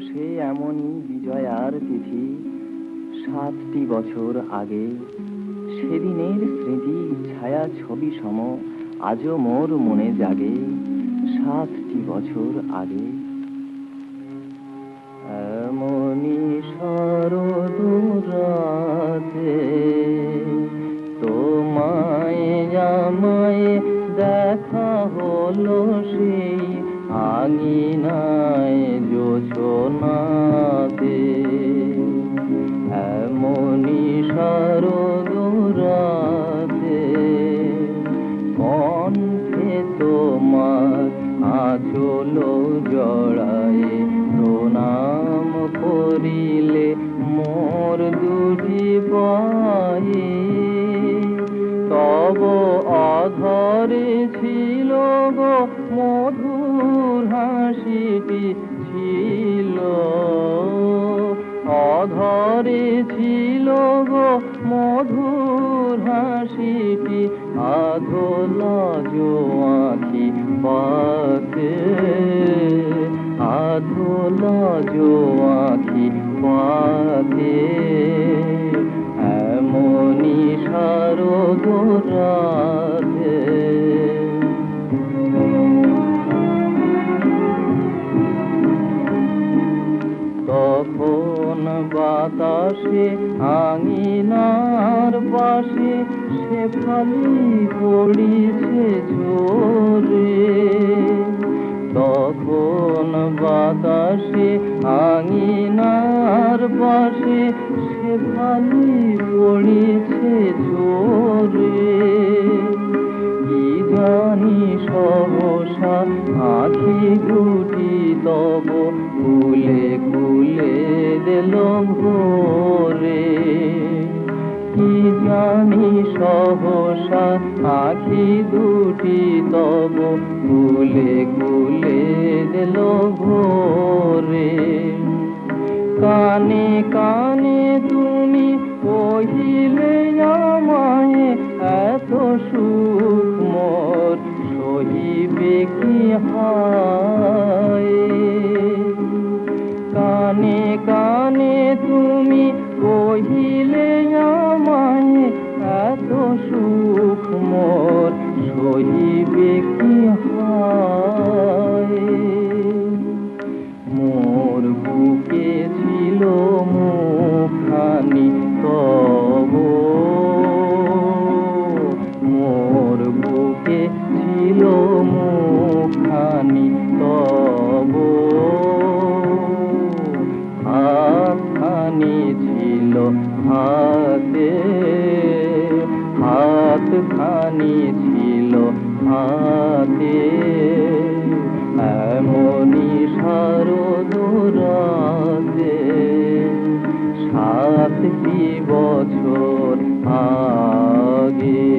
সে এমনই বিজয়ার তিথি 7টি বছর আগে। সেদিনের স্মৃতি ছায়া ছবি সম আজও মোর মনে জাগে। 7টি বছর আগে। এমনই শরৎ রাতে তোমায় আমায় দেখা হলো সেই আঙিনায় জোছনাতে। এমনই শরৎ রাতে কণ্ঠে তোমার আঁচল জড়ায় প্রণাম করিলে মোর দুটি পায়ে। তব অধরে ছিল গো মধুর হাসিটি ছিল, অধরে ছিল গো মধুর হাসিটি, আধোলা জো আঁখি পাতে, আধোলা জো আঁখি পাতে। এমনই শরৎ রাতে। তখন বাতাসে আঙিনার পাশে শেফালি পড়িছে ঝরে। তখন বাতাসে আঙিনার পাশে শেফালি পড়িছে ঝরে। কি জানি সহসা আঁখি দুটি তব কুলে কুলে দিল ভোরে। কি জানি সহসা আঁখি দুটি তব কুলে কুলে দিল ভোরে। কানে কানে তুমি কহিলে আমায় এত সুখ মোর সহিবে কি হায়। কানে কানে তুমি কহিলে আমায় এত সুখ মোর সহিবে কি হায়। মোর বুকে ছিল মুখানি তব, মোর বুকে ছিল মুখানি তব। হাতখানি ছিল হাতে, হাতখানি ছিল হাতে। এমনই শরৎ রাতে 7টি বছর আগে।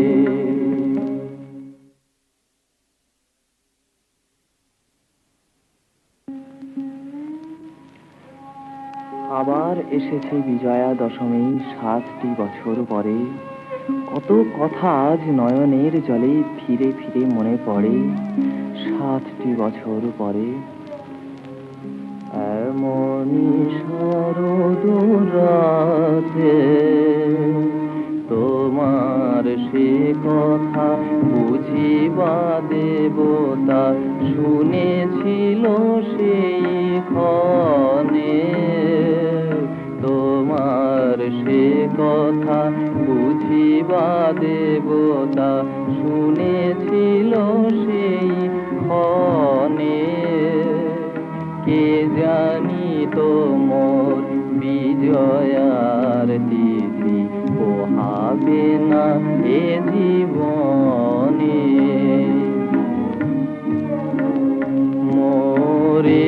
আবার এসেছে বিজয়া দশমী 7টি বছর পরে। কত কথা আজ নয়নের জলে ফিরে ফিরে মনে পড়ে 7টি বছর পরে। এমনই শরৎ রাতে তোমার সে কথা বুঝিবা দেবতা শুনেছিল সেই ক্ষণে। তোমার সে কথা বুঝিবা দেবতা শুনেছিল সেই ক্ষণে। কে জানি তোমর বিজয়ার তিথি পোহাবে না এ জীবনে। মোরে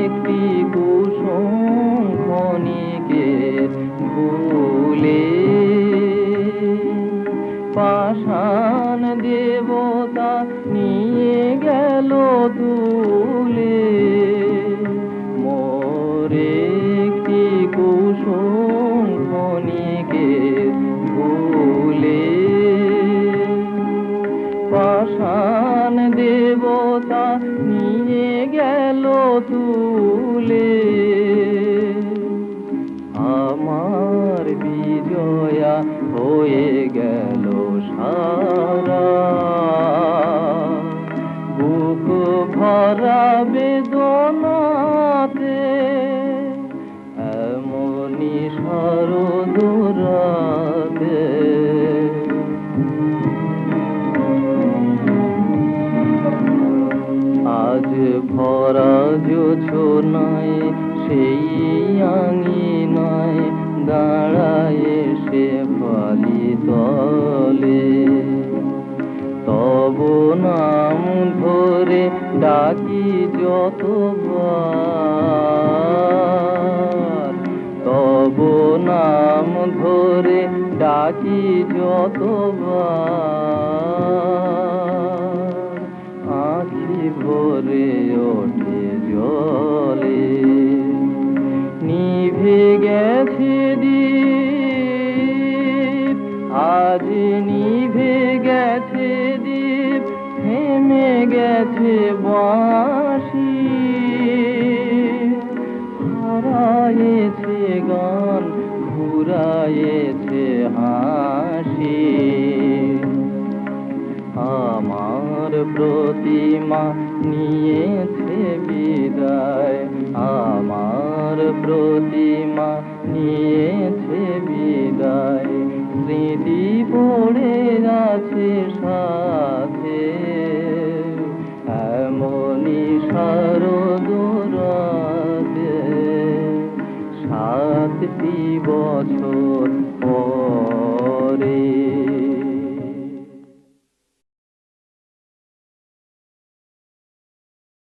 একটি কুসুম ক্ষণিকের ভুলে পাষাণ দেবতা নিয়ে গেল তুলে। মোরে একটি কুসুম ক্ষণিকের ভুলে পাষাণ দেবতা নিয়ে গেল তুলে। হয়ে গেল সারা, বুক ভরা বেদনাতে এমনি শারদ রাতে। আজ ভরা জোছনায় সেই আঙিনায় দাঁড়ায় সে ফালি তলে, তব নাম ধরে ডাকি যতবার, তব নাম ধরে ডাকি যতবার, আঁখি ভরে ওঠে জলে। নিভে গেছে দীপ, আজ নিভে গেছে দীপ, থেমে গেছে বাঁশি, হারায়েছে গান, ঘুরায়েছে হাসি। আমার প্রতিমা নিয়েছে বিদায়, আমার প্রতিমা নিয়েছে বিদায়, স্মৃতি পড়ে আছে সাথে এমনি শারদ রাতে। 7টি বছর